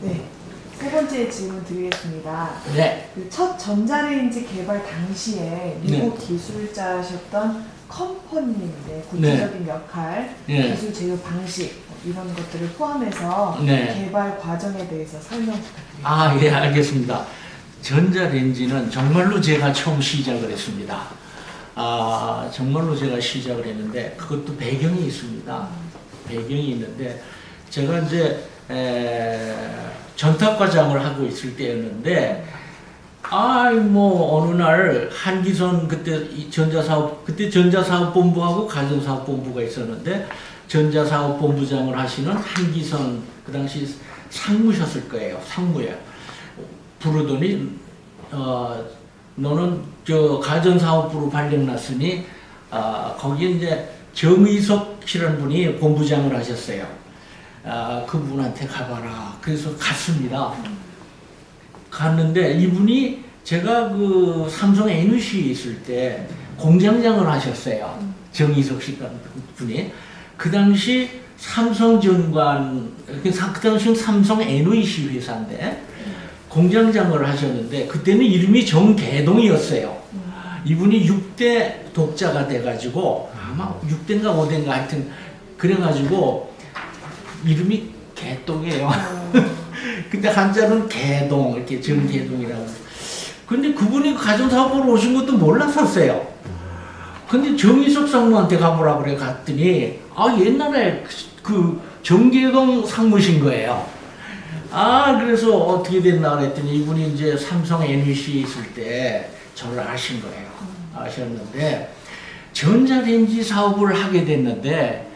네. 세 번째 질문 드리겠습니다. 네. 첫 전자레인지 개발 당시에 미국 기술자셨던 컴퍼님의 구체적인 역할, 기술 제휴 방식 이런 것들을 포함해서 개발 과정에 대해서 설명 부탁드립니다. 아, 예, 알겠습니다. 전자레인지는 정말로 제가 처음 시작을 했습니다. 정말로 제가 시작을 했는데 그것도 배경이 있습니다. 배경이 있는데 제가 이제 전탁과장을 하고 있을 때였는데 어느 날 한기선 그때 전자사업본부하고 가전사업본부가 있었는데 전자사업본부장을 하시는 한기선 그 당시 상무셨을 거예요. 상무예요. 부르더니 너는 저 가전사업부로 발령났으니 거기에 이제 정의석이라는 분이 본부장을 하셨어요. 그분한테 가봐라. 그래서 갔습니다. 갔는데 이분이 제가 그 삼성 NEC에 있을 때 공장장을 하셨어요. 정의석 씨라는 분이. 그 당시 삼성전관, 그 당시는 삼성 NEC 회사인데 공장장을 하셨는데 그때는 이름이 정계동이었어요. 이분이 6대 독자가 돼가지고 아마 6대인가 5대인가 하여튼 그래가지고 이름이 개똥이에요. 근데 한자는 개동, 이렇게 정개동이라고. 근데 그분이 가전사업부로 오신 것도 몰랐었어요. 근데 정의석 상무한테 가보라 그래 갔더니, 옛날에 그 정개동 상무신 거예요. 그래서 어떻게 됐나 그랬더니 이분이 이제 삼성 NEC에 있을 때 저를 아신 거예요. 아셨는데, 전자레인지 사업을 하게 됐는데,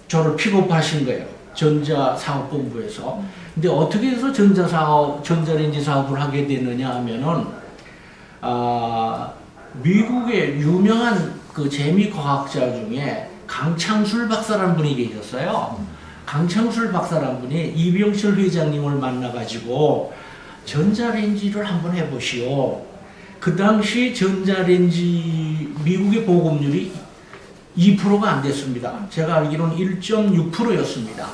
저를 픽업하신 거예요. 전자사업본부에서. 근데 어떻게 해서 전자레인지 사업을 하게 됐느냐 하면은, 미국의 유명한 그 재미과학자 중에 강창술 박사라는 분이 계셨어요. 강창술 박사라는 분이 이병철 회장님을 만나가지고 전자레인지를 한번 해보시오. 그 당시 전자레인지 미국의 보급률이 2%가 안 됐습니다. 제가 알기로는 1.6%였습니다.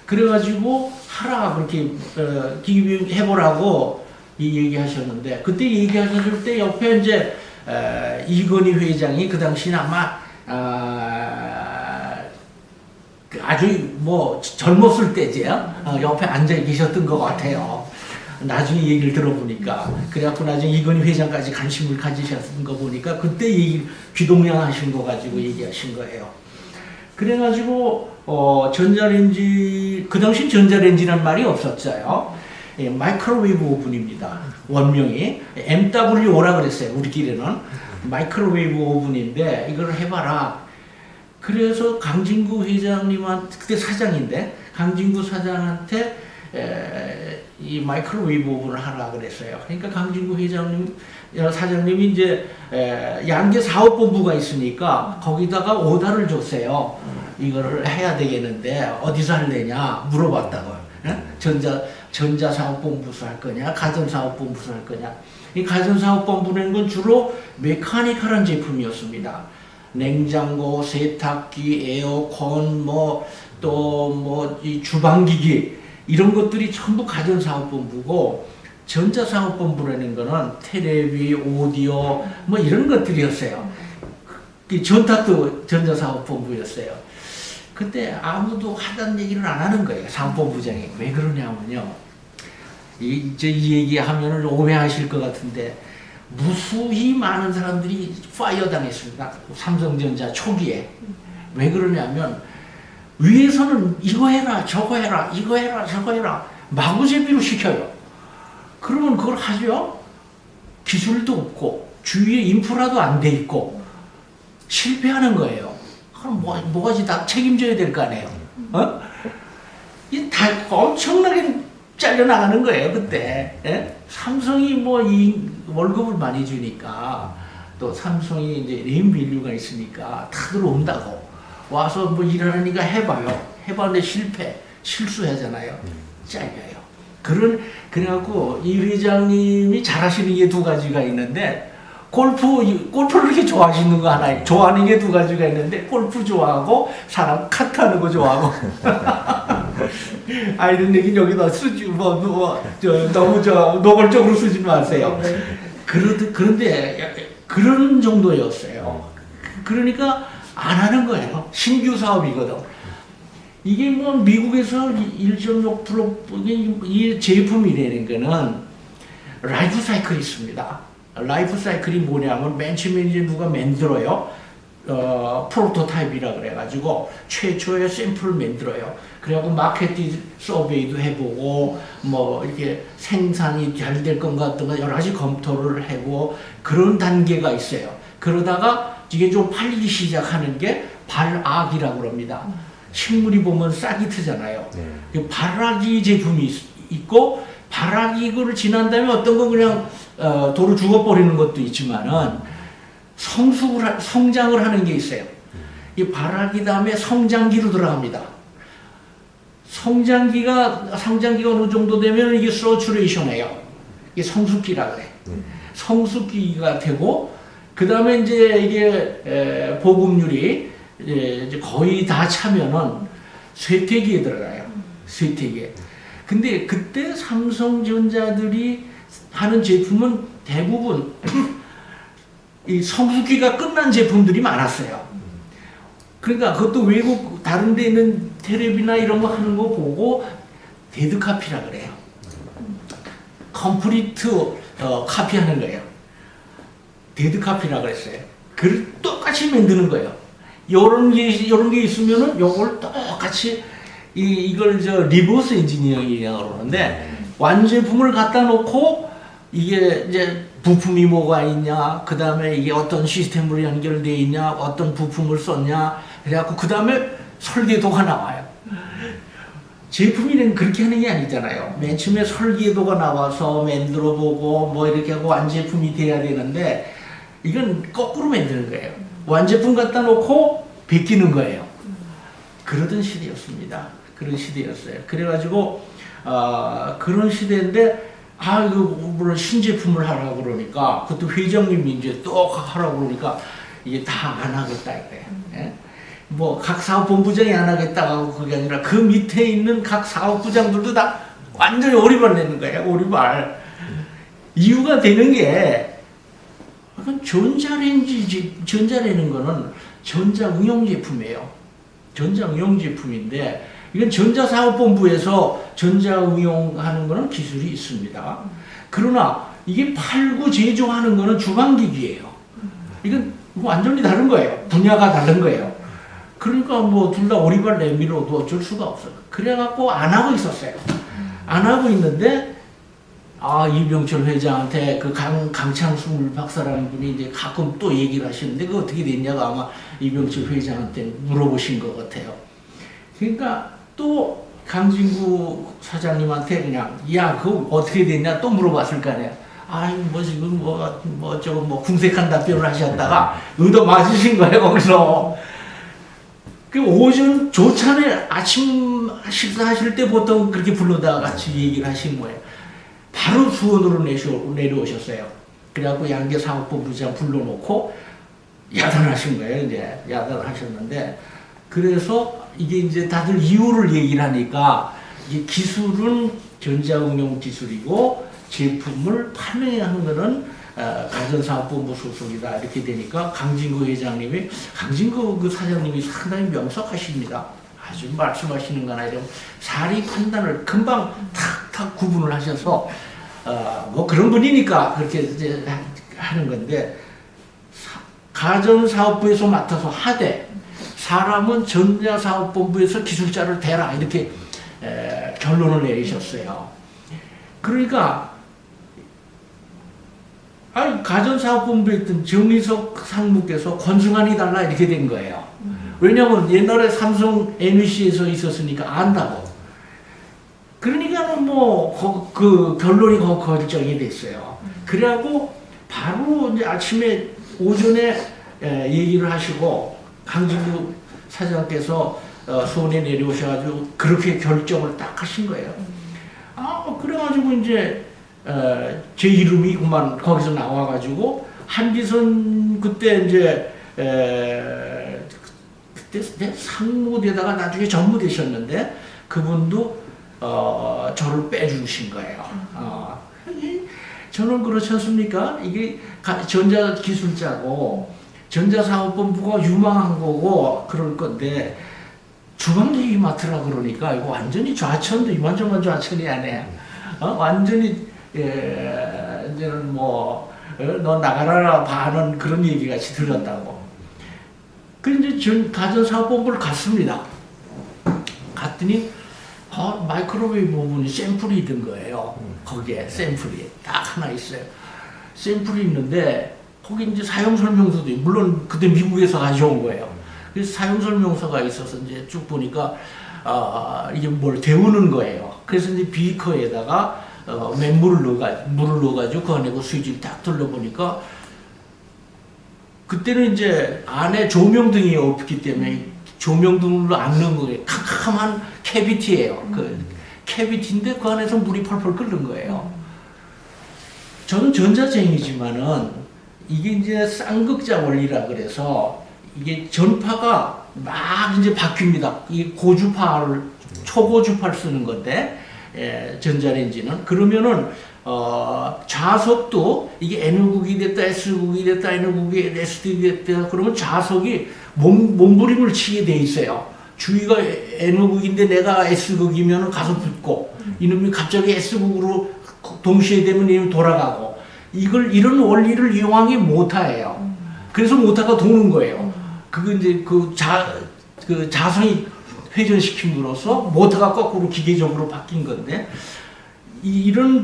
그래가지고 하라 그렇게 해보라고 얘기하셨는데 그때 얘기하셨을 때 옆에 이제 이건희 회장이 그 당시는 아마 아주 뭐 젊었을 때지요. 옆에 앉아 계셨던 것 같아요. 나중에 얘기를 들어보니까 그래갖고 나중에 이건희 회장까지 관심을 가지셨던 거 보니까 그때 귀동냥하신 거 가지고 얘기하신 거예요. 그래가지고 전자레인지 그 당시 전자레인지란 말이 없었어요. 마이크로웨이브 오븐입니다. 원명이 MWO라 그랬어요. 우리끼리는 마이크로웨이브 오븐인데 이걸 해봐라. 그래서 강진구 회장님한테 그때 사장인데 강진구 사장한테 이 마이크로웨이브 오븐을 하라 그랬어요. 그러니까 강진구 사장님이 이제 양재 사업본부가 있으니까 거기다가 오다를 줬어요. 이거를 해야 되겠는데 어디서 할래냐 물어봤다고요. 전자사업본부에서 할 거냐 가전사업본부에서 할 거냐. 이 가전사업본부는 건 주로 메카니컬한 제품이었습니다. 냉장고, 세탁기, 에어컨, 이 주방기기 이런 것들이 전부 가전사업본부고 전자사업본부라는 거는 텔레비, 오디오 뭐 이런 것들이었어요. 전탁도 전자사업본부였어요. 그때 아무도 하던 얘기를 안 하는 거예요. 사업본부장이. 왜 그러냐면요. 이 얘기하면 오해하실 것 같은데 무수히 많은 사람들이 파이어 당했습니다. 삼성전자 초기에. 왜 그러냐면 위에서는 이거 해라 저거 해라 이거 해라 저거 해라 마구제비로 시켜요. 그러면 그걸 하죠. 기술도 없고 주위에 인프라도 안 돼 있고 실패하는 거예요. 그럼 뭐가지 다 책임져야 될 거 아니에요. 이 다 엄청나게 잘려나가는 거예요 그때. 삼성이 이 월급을 많이 주니까 또 삼성이 이제 네임밸류가 있으니까 다들 온다고 와서 일하니까 해봤는데 실수하잖아요. 잘려요. 그래갖고 이 회장님이 잘하시는 게 두 가지가 있는데 골프를 그렇게 좋아하시는 거 하나, 좋아하는 게 두 가지가 있는데, 골프 좋아하고, 사람 카트하는 거 좋아하고. 이런 얘기 여기다 쓰지, 너무 노골적으로 쓰지 마세요. 그런데, 그런 정도였어요. 그러니까, 안 하는 거예요. 신규 사업이거든. 이게 뭐, 미국에서 1.6% 이 제품이라는 거는, 라이프 사이클이 있습니다. 라이프 사이클이 뭐냐면 맨 처음에 이제 누가 만들어요. 프로토타입이라 그래가지고 최초의 샘플을 만들어요. 그래갖고 마케팅 서베이도 해보고 뭐 이렇게 생산이 잘 될 것 같은 여러 가지 검토를 해보고 그런 단계가 있어요. 그러다가 이게 좀 팔리기 시작하는 게 발악이라고 그럽니다. 식물이 보면 싹이 트잖아요. 그 발악이 제품이 있고 발악이 이거를 지난 다음에 어떤 건 그냥 도로 죽어버리는 것도 있지만은 성장을 하는 게 있어요. 이 발악이 다음에 성장기로 들어갑니다. 성장기가 어느 정도 되면 이게 서츄레이션이에요. 이게 성숙기라 그래. 성숙기가 되고 그 다음에 이제 이게 보급률이 이제 거의 다 차면은 쇠퇴기에 들어가요. 쇠퇴기에. 근데 그때 삼성전자들이 하는 제품은 대부분 이 성숙기가 끝난 제품들이 많았어요. 그러니까 그것도 외국 다른 데 있는 텔레비나 이런 거 하는 거 보고 데드카피라 그래요. 컴플리트 카피하는 거예요. 데드카피라 그랬어요. 그걸 똑같이 만드는 거예요. 요런 게 있으면은 요걸 똑같이 이걸 리버스 엔지니어링이라고 그러는데 완제품을 갖다 놓고 이게 이제 부품이 뭐가 있냐, 그 다음에 이게 어떤 시스템으로 연결되어 있냐, 어떤 부품을 썼냐, 그래갖고 그 다음에 설계도가 나와요. 제품이는 그렇게 하는 게 아니잖아요. 맨 처음에 설계도가 나와서 만들어보고 뭐 이렇게 하고 완제품이 돼야 되는데 이건 거꾸로 만드는 거예요. 완제품 갖다 놓고 베끼는 거예요. 그러던 시대였습니다. 그런 시대였어요. 그래가지고 그런 시대인데 이거 물론 신제품을 하라고 그러니까 그것도 회장님이 이제 또 하라고 그러니까 이게 다 안 하겠다 이거예요. 예? 뭐 각 사업본부장이 안 하겠다고 그게 아니라 그 밑에 있는 각 사업부장들도 다 완전히 오리발 내는 거예요. 오리발. 이유가 되는 게 전자라는 거는 전자응용 제품이에요. 전자응용 제품인데 이건 전자사업본부에서 전자응용하는 거는 기술이 있습니다. 그러나 이게 팔고 제조하는 거는 주방기기예요. 이건 완전히 다른 거예요. 분야가 다른 거예요. 그러니까 뭐 둘 다 오리발 내밀어도 어쩔 수가 없어요. 그래갖고 안 하고 있었어요. 안 하고 있는데 이병철 회장한테 그 강창술 박사라는 분이 이제 가끔 또 얘기를 하시는데 그거 어떻게 됐냐고 아마 이병철 회장한테 물어보신 것 같아요. 그러니까 또 강진구 사장님한테 그냥 그거 어떻게 됐냐 또 물어봤을 거 아니야. 뭐 지금 뭐 궁색한 답변을 하셨다가 의도 맞으신 거예요 거기서. 그 오전 조찬에 아침 식사하실 때 보통 그렇게 불러다가 같이 얘기를 하신 거예요. 바로 수원으로 내려오셨어요. 그래갖고 양계사업본부장 불러놓고 야단하신 거예요. 이제 야단하셨는데 그래서 이게 이제 다들 이유를 얘기를 하니까 이게 기술은 전자응용 기술이고 제품을 판매하는 거는 가전사업본부 소속이다 이렇게 되니까 강진구 회장님이 강진구 그 사장님이 상당히 명석하십니다. 아주 말씀하시는 거나 이런 사리 판단을 금방 탁탁 구분을 하셔서 뭐 그런 분이니까 그렇게 이제 하는 건데 가전사업부에서 맡아서 하되 사람은 전자사업본부에서 기술자를 대라 이렇게 결론을 내리셨어요. 그러니까 가전사업본부에 있던 정의석 상무께서 권승환이 달라 이렇게 된 거예요. 왜냐면 옛날에 삼성 NEC에서 있었으니까 안다고. 그러니까는 뭐 그 결론이 결정이 됐어요. 그래갖고 바로 이제 아침에 오전에 얘기를 하시고 강진구 사장께서 수원에 내려오셔가지고 그렇게 결정을 딱 하신 거예요. 그래가지고 이제 제 이름이 그만 거기서 나와가지고 한기선 그때 이제 그때 상무되다가 나중에 전무되셨는데 그분도 저를 빼주신 거예요. 저는 그렇지 않습니까? 이게 전자기술자고 전자사업본부가 유망한 거고 그럴 건데 주방기기 맡으라 그러니까 이거 완전히 좌천도 이만저만 좌천이 아니야. 완전히 이제는 너 나가라 봐는 그런 얘기 같이 들었다고. 그런데 이제 가전사업본부를 갔습니다. 갔더니 마이크로웨이브 부분이 샘플이 있는 거예요. 거기에 샘플이 딱 하나 있어요. 샘플이 있는데 거기 이제 사용설명서도 물론 그때 미국에서 가져온 거예요. 그래서 사용설명서가 있어서 이제 쭉 보니까 이게 뭘 데우는 거예요. 그래서 이제 비커에다가 물을 넣어가지고 그 안에 그 스위치를 딱 돌려보니까 그때는 이제 안에 조명등이 없기 때문에 조명등으로 안 넣은 거예요. 캄캄한 캐비티예요. 그 캐비티인데 그 안에서 물이 펄펄 끓는 거예요. 저는 전자쟁이지만은 이게 이제 쌍극자 원리라 그래서 이게 전파가 막 이제 바뀝니다. 이 고주파를 초고주파를 쓰는 건데 전자레인지는 그러면은 좌석도 이게 N극이 됐다 S극이 됐다 N극이 SD극이 됐다 그러면 좌석이 몸부림을 치게 돼 있어요. 주위가 N극인데 내가 S극이면 가서 붙고 이놈이 갑자기 S극으로 동시에 되면 이놈이 돌아가고 이런 원리를 이용하기 모타예요. 그래서 모타가 도는 거예요. 그거 이제 그 자성이 회전시킴으로써 모터가 거꾸로 기계적으로 바뀐 건데 이런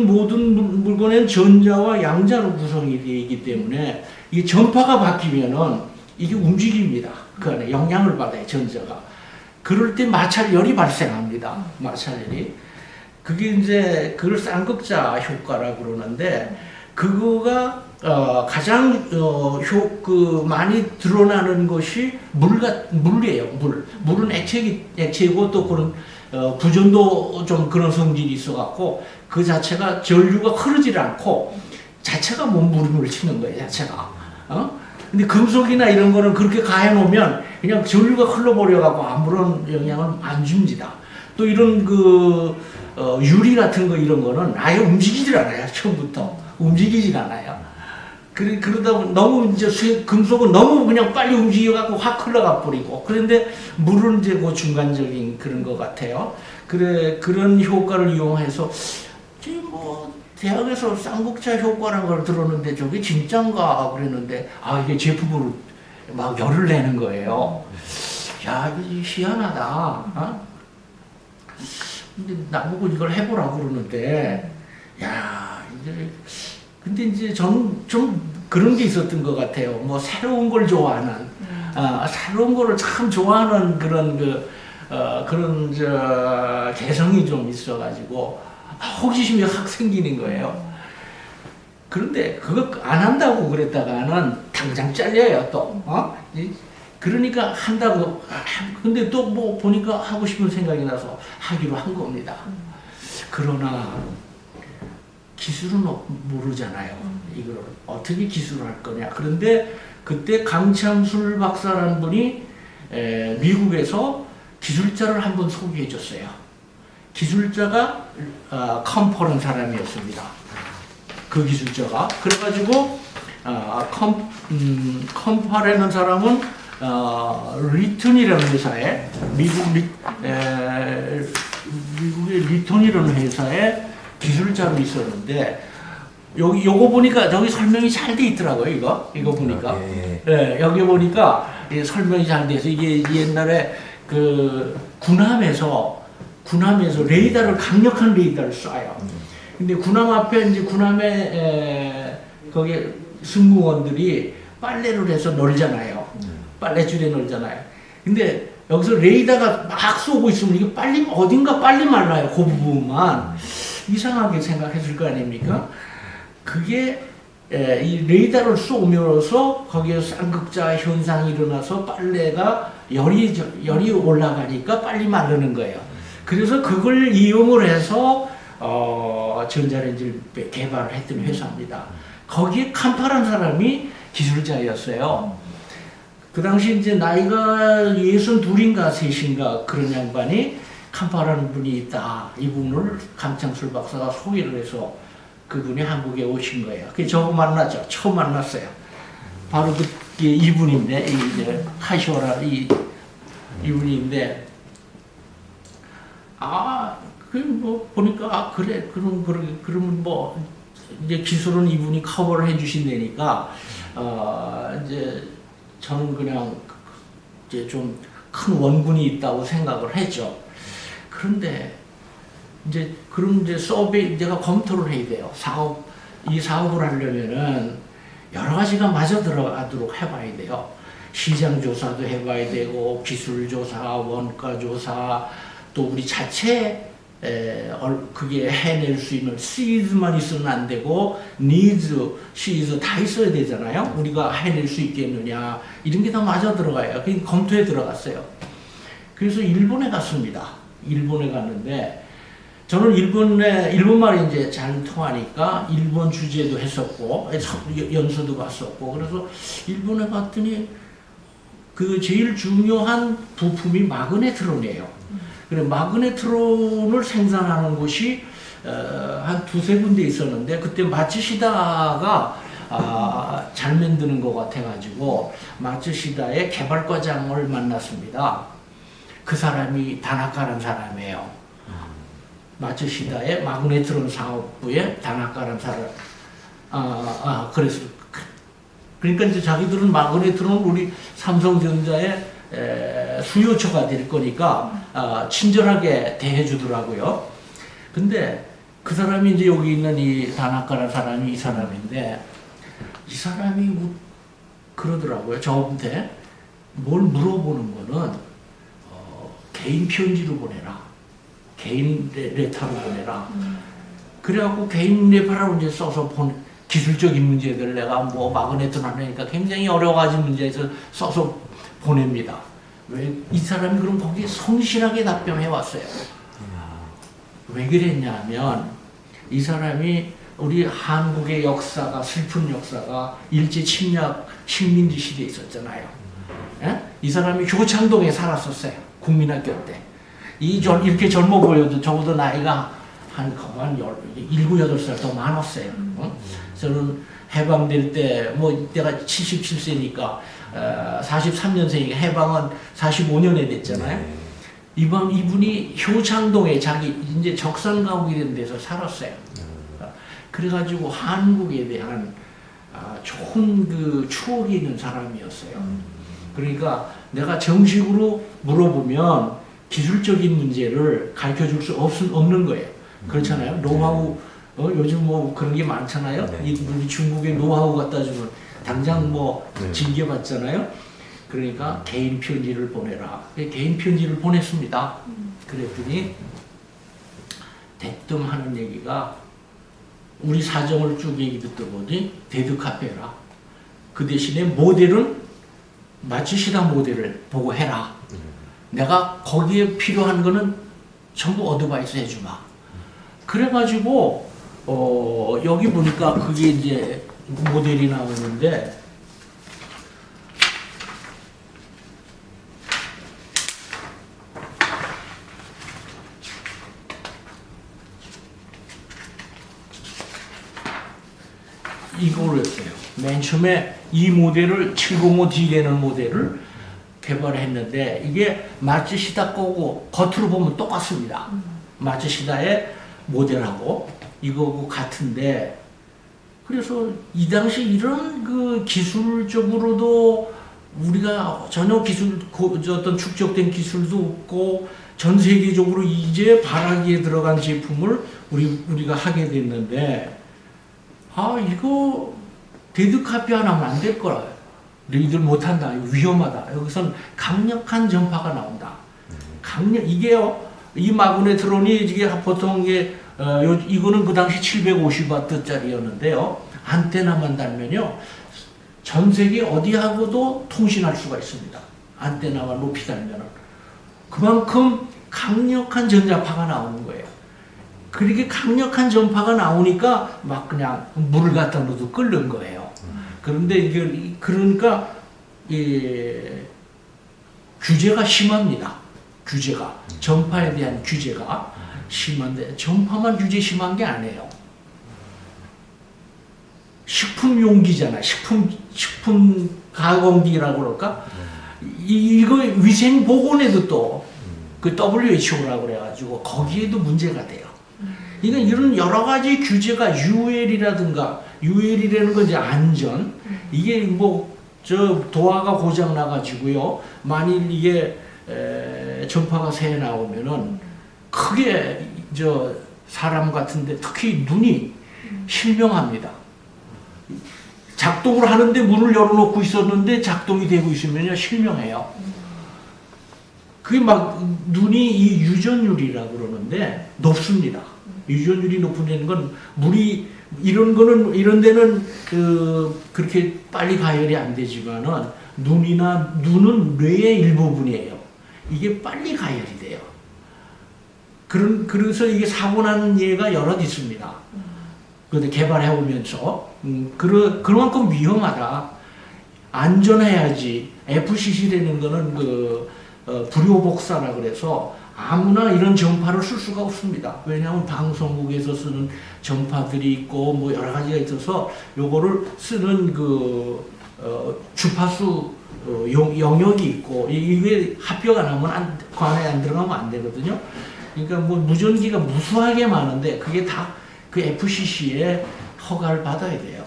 모든 물건은 전자와 양자로 구성이 되어 있기 때문에 이 전파가 바뀌면은 이게 움직입니다. 그 안에 영향을 받아요, 전자가. 그럴 때 마찰열이 발생합니다. 마찰열이. 그게 이제 그걸 쌍극자 효과라고 그러는데 그거가 가장 많이 드러나는 것이 물이에요. 물은 액체이고 또 그런 부전도 좀 그런 성질이 있어갖고 그 자체가 전류가 흐르질 않고 자체가 몸부림을 치는 거예요. 자체가. 근데 금속이나 이런 거는 그렇게 가해놓으면 그냥 전류가 흘러버려갖고 아무런 영향을 안 줍니다. 또 이런 유리 같은 거 이런 거는 아예 움직이질 않아요. 처음부터 움직이질 않아요. 그러다 보면 너무 이제 금속은 너무 그냥 빨리 움직여갖고 확 흘러가 버리고 그런데 물은 이제 그 중간적인 그런 것 같아요. 그런 효과를 이용해서 대학에서 쌍극자 효과라는 걸 들었는데 저게 진짠가 그랬는데 이게 제품으로 막 열을 내는 거예요. 야, 이거 희한하다. 근데 나보고 이걸 해보라고 그러는데 근데 이제 저는 좀 그런 게 있었던 것 같아요. 뭐 새로운 걸 좋아하는, 새로운 거를 참 좋아하는 그런 개성이 좀 있어가지고 호기심이 확 생기는 거예요. 그런데 그거 안 한다고 그랬다가는 당장 잘려요 또. 그러니까 한다고. 근데 또 뭐 보니까 하고 싶은 생각이 나서 하기로 한 겁니다. 그러나 기술은 모르잖아요. 이걸 어떻게 기술을 할 거냐. 그런데 그때 강창술 박사라는 분이 미국에서 기술자를 한번 소개해 줬어요. 기술자가 컴퍼라는 사람이었습니다. 그 기술자가. 그래가지고 컴퍼라는 사람은 리턴이라는 회사에 미국의 리턴이라는 회사에 기술자로 있었는데 요거 보니까 저기 설명이 잘 돼 있더라고요. 이거 보니까 여기 보니까 설명이 잘 돼서 이게 옛날에 그 군함에서 레이더를 강력한 레이더를 쏴요. 근데 군함 앞에 이제 군함에 거기 승무원들이 빨래를 해서 널잖아요. 빨래줄에 널잖아요. 근데 여기서 레이더가 막 쏘고 있으면 이게 어딘가 빨리 말라요. 그 부분만. 이상하게 생각했을 거 아닙니까? 그게 이 레이더를 쏘면서 거기에 쌍극자 현상이 일어나서 빨래가 열이 올라가니까 빨리 마르는 거예요. 그래서 그걸 이용을 해서 전자레인지를 개발을 했던 회사입니다. 거기에 칸파라는 사람이 기술자였어요. 그 당시 이제 나이가 62인가 3인가 그런 양반이 칸파라는 분이 있다. 이분을 감창술 박사가 소개를 해서 그분이 한국에 오신 거예요. 그래서 저거 만났죠. 처음 만났어요. 바로 그 이분인데, 이제 카시오라 이분인데, 뭐 보니까 그래 그러면 뭐 이제 기술은 이분이 커버를 해주신다니까 이제 저는 그냥 이제 좀 큰 원군이 있다고 생각을 했죠. 그런데 이제 그럼 이제 내가 검토를 해야 돼요. 이 사업을 하려면은 여러 가지가 마저 들어가도록 해봐야 돼요. 시장 조사도 해봐야 되고, 기술 조사, 원가 조사, 또 우리 자체 그게 해낼 수 있는 시즈만 있으면 안 되고 니즈, 시즈 다 있어야 되잖아요. 우리가 해낼 수 있겠느냐 이런 게 다 맞아 들어가요. 그 검토에 들어갔어요. 그래서 일본에 갔습니다. 일본에 갔는데 저는 일본말이 이제 잘 통하니까 일본 주제도 했었고 연수도 갔었고 그래서 일본에 갔더니 그 제일 중요한 부품이 마그네트론이에요. 그래 마그네트론을 생산하는 곳이 한 두세 군데 있었는데 그때 마츠시다가 잘 만드는 것 같아가지고 마츠시다의 개발과장을 만났습니다. 그 사람이 다나카라는 사람이에요. 마츠시다의 마그네트론 사업부의 다나카라는 사람. 그래서 그러니까 이제 자기들은 마그네트론 우리 삼성전자의 수요처가 될 거니까 친절하게 대해주더라고요. 근데 그 사람이 이제 여기 있는 이 다나카라는 사람이 이 사람인데 이 사람이 그러더라고요. 저한테 뭘 물어보는 거는 개인 편지로 보내라. 개인 레터로 보내라. 그래갖고 개인 레터로 이제 써서 기술적인 문제들 내가 뭐 마그네트론 하니까 굉장히 여러 가지 문제에서 써서 보냅니다. 왜 이 사람이 그럼 거기에 성실하게 답변해 왔어요. 왜 그랬냐면 이 사람이 우리 한국의 역사가 슬픈 역사가 일제 침략 식민지 시대에 있었잖아요. 예? 이 사람이 효창동에 살았었어요. 국민학교 때. 이렇게 젊어 보여도 저보다 나이가 한 7, 8살 더 많았어요. 저는 해방될 때, 뭐, 내가 77세니까, 43년생이니까 해방은 45년에 됐잖아요. 이분이 효창동에 자기 이제 적산가옥이 된 데서 살았어요. 그래가지고 한국에 대한 좋은 그 추억이 있는 사람이었어요. 그러니까 내가 정식으로 물어보면 기술적인 문제를 가르쳐 줄 수 없는 거예요. 그렇잖아요. 노하우, 요즘 뭐 그런 게 많잖아요. 우리 중국의 노하우 갖다 주면 당장 뭐 징계받잖아요. 그러니까 개인 편지를 보내라. 개인 편지를 보냈습니다. 그랬더니 대뜸 하는 얘기가 우리 사정을 쭉 얘기 듣다 보니 데드카페라. 그 대신에 모델은 마츠시다 모델을 보고 해라. 내가 거기에 필요한 거는 전부 어드바이스 해주마. 그래가지고 여기 보니까 그게 이제 모델이 나오는데 이걸 했어요. 맨 처음에 이 모델을 705D라는 모델을 개발했는데 이게 마츠시다 거고 겉으로 보면 똑같습니다. 마츠시다의 모델하고 이거고 같은데 그래서 이 당시 이런 그 기술적으로도 우리가 전혀 어떤 축적된 기술도 없고 전 세계적으로 이제 발화기에 들어간 제품을 우리가 하게 됐는데 이거 데드카피 하나 하면 안 될 거라. 너희들 못한다. 이거 위험하다. 여기선 강력한 전파가 나온다. 이게요. 이 마그네트론이 이게 보통 이거는 그 당시 750W짜리였는데요. 안테나만 달면요. 전 세계 어디하고도 통신할 수가 있습니다. 안테나와 높이 달면은. 그만큼 강력한 전자파가 나오는 거예요. 그렇게 강력한 전파가 나오니까 막 그냥 물을 갖다 넣어도 끓는 거예요. 그런데 이게 그러니까 규제가 심합니다. 규제가 전파에 대한 규제가 심한데 전파만 규제 심한 게 아니에요. 식품 용기잖아. 식품 가공기라고 그럴까? 이거 위생 보건에도 또 그 WHO라고 그래가지고 거기에도 문제가 돼요. 그러니까 이런 여러 가지 규제가 UL이라든가 UL이라는 건 이제 안전. 이게 뭐 저 도화가 고장 나가지고요. 만일 이게 전파가 새 나오면은 크게 저 사람 같은데 특히 눈이 실명합니다. 작동을 하는데 문을 열어놓고 있었는데 작동이 되고 있으면요 실명해요. 그게 막 눈이 이 유전율이라고 그러는데 높습니다. 유전율이 높은 데는 건 물이 이런 거는 이런 데는 그렇게 빨리 가열이 안 되지만은 눈은 뇌의 일부분이에요. 이게 빨리 가열이 돼요. 그래서 이게 사고 난 예가 여럿 있습니다. 그런데 개발해 오면서 그만큼 위험하다. 안전해야지. FCC라는 거는 불효복사라 그래서 아무나 이런 전파를 쓸 수가 없습니다. 왜냐하면 방송국에서 쓰는 전파들이 있고 뭐 여러 가지가 있어서 요거를 쓰는 주파수 영역이 있고 이게 합격 안 하면 관에 안 들어가면 안 되거든요. 그러니까 뭐 무전기가 무수하게 많은데 그게 다 그 FCC에 허가를 받아야 돼요.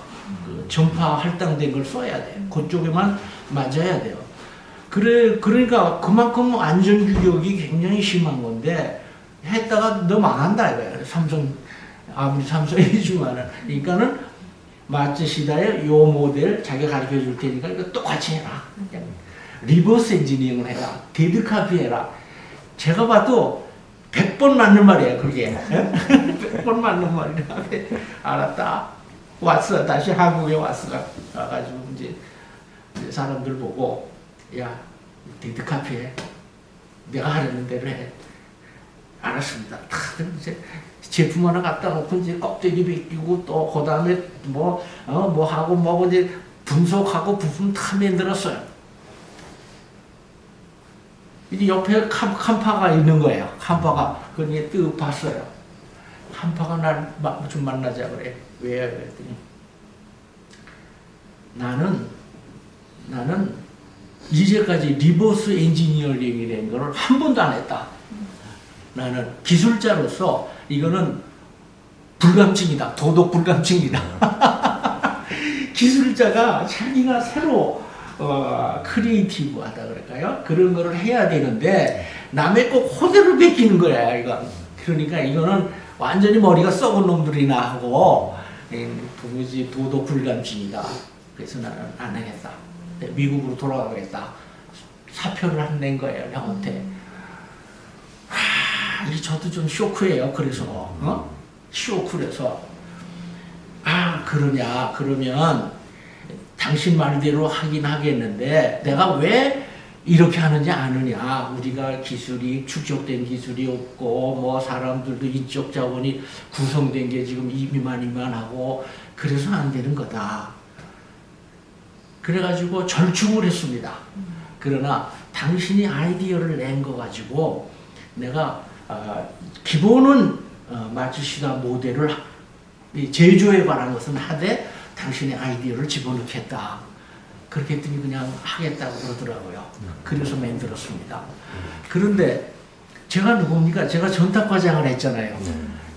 전파 할당된 걸 써야 돼요. 그쪽에만 맞아야 돼요. 그러니까 그만큼 안전 규격이 굉장히 심한 건데 했다가 너 망한다 이거야. 아무리 삼성이 해주면은. 그러니까는 마츠시다의 요 모델 자기가 가르쳐 줄 테니까 이거 똑같이 해라. 리버스 엔지니어링을 해라. 데드카피 해라. 제가 봐도 100번 맞는 말이에요, 그게. 100번 맞는 말이라. 알았다. 왔어. 다시 한국에 와가지고 이제 사람들 보고, 야, 데드카피 해. 내가 하려는 대로 해. 알았습니다. 다들 이제 제품 하나 갖다 놓고 이제 껍데기 벗기고 또 그 다음에 뭐 하고 뭐 이제 분석하고 부품 다 만들었어요. 이제 옆에 칸파가 있는 거예요. 칸파가. 그걸 뜨 봤어요. 칸파가 날 좀 만나자 그래. 왜? 그랬더니 나는 이제까지 리버스 엔지니어링이라는 거를 한 번도 안 했다. 나는 기술자로서 이거는 불감증이다. 도덕 불감증이다. 기술자가 자기가 새로 크리에이티브하다 그럴까요? 그런 거를 해야 되는데 남의 거 그대로 베끼는 거야 이건. 그러니까 이거는 완전히 머리가 썩은 놈들이나 하고 도무지 도덕 불감증이다. 그래서 나는 안 하겠다. 미국으로 돌아가겠다. 사표를 낸 거예요 형한테. 이 저도 좀 쇼크예요. 그래서 쇼크래서 그러냐 그러면. 당신 말대로 하긴 하겠는데 내가 왜 이렇게 하는지 아느냐. 우리가 기술이 축적된 기술이 없고 뭐 사람들도 인적 자원이 구성된 게 지금 이만하고 그래서 안 되는 거다. 그래가지고 절충을 했습니다. 그러나 당신이 아이디어를 낸 거 가지고 내가 기본은 마츠시다 모델을 제조에 관한 것은 하되 당신의 아이디어를 집어넣겠다. 그렇게 했더니 그냥 하겠다고 그러더라고요. 그래서 만들었습니다. 그런데 제가 누굽니까? 제가 전탁과장을 했잖아요.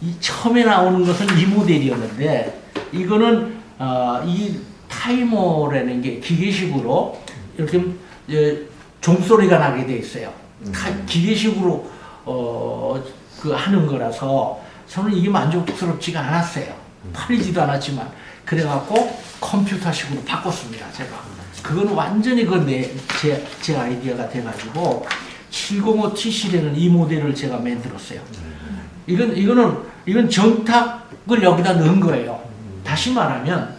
이 처음에 나오는 것은 이 모델이었는데 이거는 이 타이머라는 게 기계식으로 이렇게 종소리가 나게 돼 있어요. 기계식으로 하는 거라서 저는 이게 만족스럽지가 않았어요. 팔리지도 않았지만. 그래갖고 컴퓨터식으로 바꿨습니다. 제가. 그건 완전히 제 아이디어가 돼가지고 705TC라는 이 모델을 제가 만들었어요. 이건 전탁을 여기다 넣은 거예요. 다시 말하면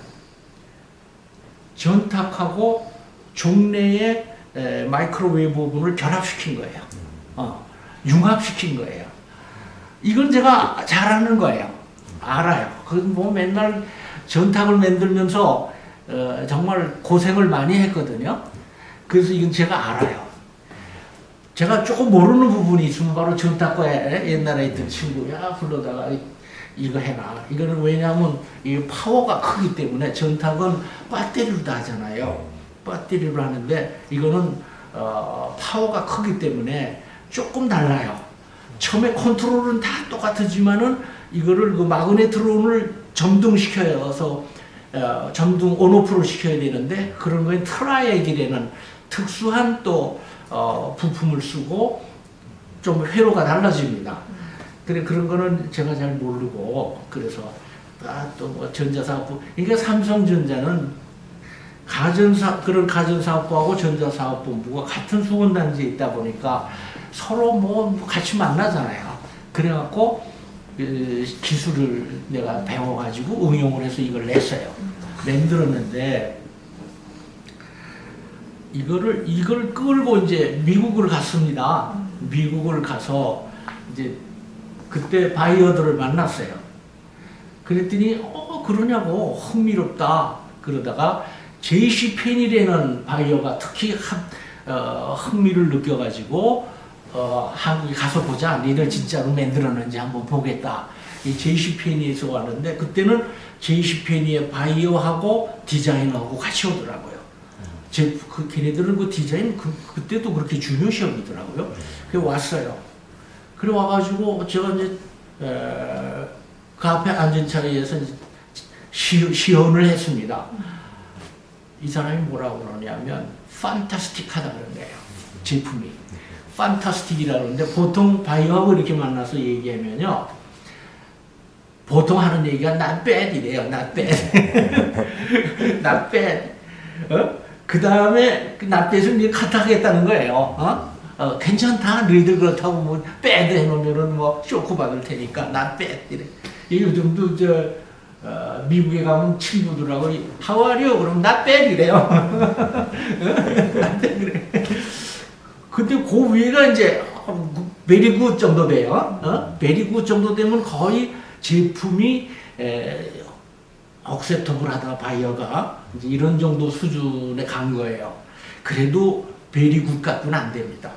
전탁하고 종래의 마이크로웨이브 부분을 결합시킨 거예요. 융합시킨 거예요. 이건 제가 잘하는 거예요. 알아요. 그 뭐 맨날 전탁을 만들면서 정말 고생을 많이 했거든요. 그래서 이건 제가 알아요. 제가 조금 모르는 부분이 있으면 바로 전탁과에 옛날에 있던 친구야 불러다가 이거 해라. 이거는 왜냐하면 이 파워가 크기 때문에 전탁은 배터리로 다 하잖아요. 배터리로 하는데 이거는 파워가 크기 때문에 조금 달라요. 처음에 컨트롤은 다 똑같지만은 이거를 그 마그네트론을 점등시켜서 점등 온오프를 시켜야 되는데 그런 거에 트라이액이라는 특수한 또 부품을 쓰고 좀 회로가 달라집니다. 그래 그런 거는 제가 잘 모르고 그래서 또 뭐 전자사업부 그러니까 삼성전자는 그런 가전사업부하고 전자사업본부가 같은 수원단지에 있다 보니까 서로 뭐 같이 만나잖아요. 그래갖고 기술을 내가 배워가지고 응용을 해서 이걸 냈어요. 만들었는데 이걸 끌고 이제 미국을 갔습니다. 미국을 가서 이제 그때 바이어들을 만났어요. 그랬더니 그러냐고 흥미롭다 그러다가 JC 펜이라는 바이어가 특히 흥미를 느껴가지고 한국에 가서 보자. 니들 진짜로 만들었는지 한번 보겠다. 이 JC 펜이에서 왔는데 그때는 JC 펜이의 바이어하고 디자인하고 같이 오더라고요. 걔네들은 그 디자인 그때도 그렇게 중요시 여기더라고요. 그래 왔어요. 그래 와가지고 제가 이제 그 앞에 앉은 자리에서 시연을 했습니다. 이 사람이 뭐라고 그러냐면 판타스틱하다 그런 거예요. 제품이 판타스틱이라고 그러는데 보통 바이오하고 이렇게 만나서 얘기하면요 보통 하는 얘기가 not bad이래요. not bad not bad 그 다음에 not bad은 카트하겠다는 거예요. 괜찮다 너희들 그렇다고 뭐 bad 해놓으면은 뭐 쇼크 받을 테니까 not bad 이래. 요즘도 미국에 가면 친구들하고 How are you? 그럼 not bad 이래요. not bad 이래. 근데 그 위가 이제 very good 정도 돼요. very good 정도 되면 거의 제품이 억셉터블하다 바이어가 이제 이런 정도 수준에 간 거예요. 그래도 very good 갖고는 안 됩니다.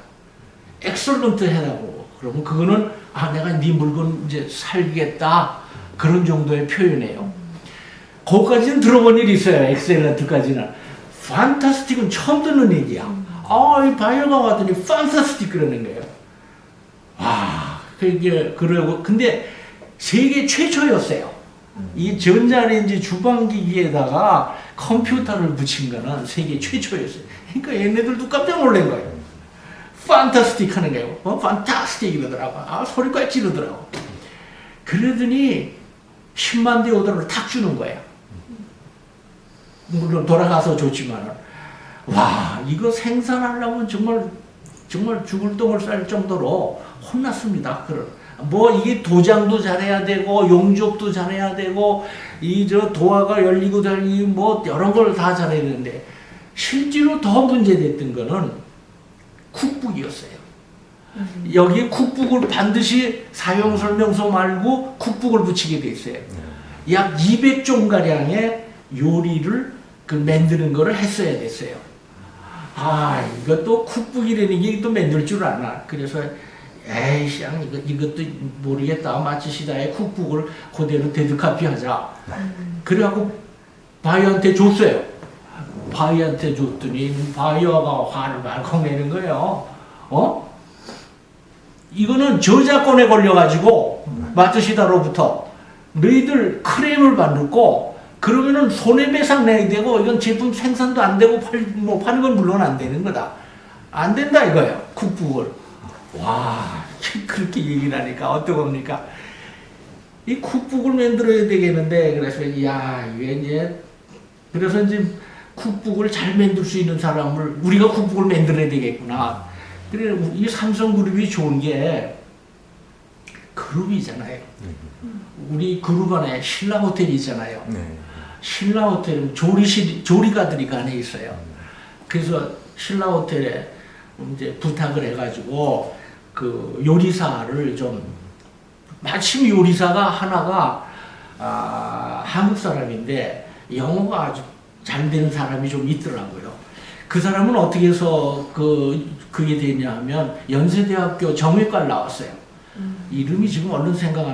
excellent 해라고 그러면 그거는 내가 네 물건 이제 살겠다. 그런 정도의 표현이에요. 거기까지는 들어본 일이 있어요. 엑셀런트까지는. 판타스틱은 처음 듣는 얘기야. 이 바이오가 왔더니 판타스틱 그러는 거예요. 그러고 근데 세계 최초였어요. 이 전자레인지 주방기기에다가 컴퓨터를 붙인 거는 세계 최초였어요. 그러니까 얘네들도 깜짝 놀란 거예요. 판타스틱 하는 거예요. 판타스틱 이러더라고. 소리 꽉 지르더라고. 그러더니 10만 대 오더를 탁 주는 거예요. 물론 돌아가서 줬지만은 이거 생산하려면 정말 죽을 똥을 쌀 정도로 혼났습니다. 뭐 이게 도장도 잘해야 되고 용접도 잘해야 되고 도화가 열리고 닫리고 뭐 여러 걸 다 잘해야 되는데 실제로 더 문제됐던 거는 쿡북이었어요. 여기에 쿡북을 반드시 사용설명서 말고 쿡북을 붙이게 돼 있어요. 약 200종가량의 요리를 만드는 거를 했어야 됐어요. 이것도 쿡북이라는 게 또 만들 줄 아나. 그래서 에이씨 이것도 모르겠다. 마치시다에 쿡북을 그대로 데드카피 하자. 그래갖고 바이어한테 줬어요. 바이어한테 줬더니 바이어가 화를 말컥 내는 거예요. 이거는 저작권에 걸려가지고 마츠시다로부터 너희들 크레임을 받고 그러면은 손해배상 내야 되고 이건 제품 생산도 안 되고 파는 건 물론 안 되는 거다. 안 된다 이거예요. 쿡북을. 그렇게 얘기를 하니까 어떡합니까? 이 쿡북을 만들어야 되겠는데 그래서 그래서 이제 쿡북을 잘 만들 수 있는 사람을 우리가 쿡북을 만들어야 되겠구나. 그래 이 삼성그룹이 좋은 게 그룹이잖아요. 우리 그룹 안에 신라호텔이 있잖아요. 신라호텔은 조리가들이 그 안에 있어요. 그래서 신라호텔에 이제 부탁을 해가지고 그 요리사를 좀 마침 요리사가 하나가 한국 사람인데 영어가 아주 잘 되는 사람이 좀 있더라고요. 그 사람은 어떻게 해서 그게 되냐 하면 연세대학교 정외과를 나왔어요. 이름이 지금 얼른 생각 안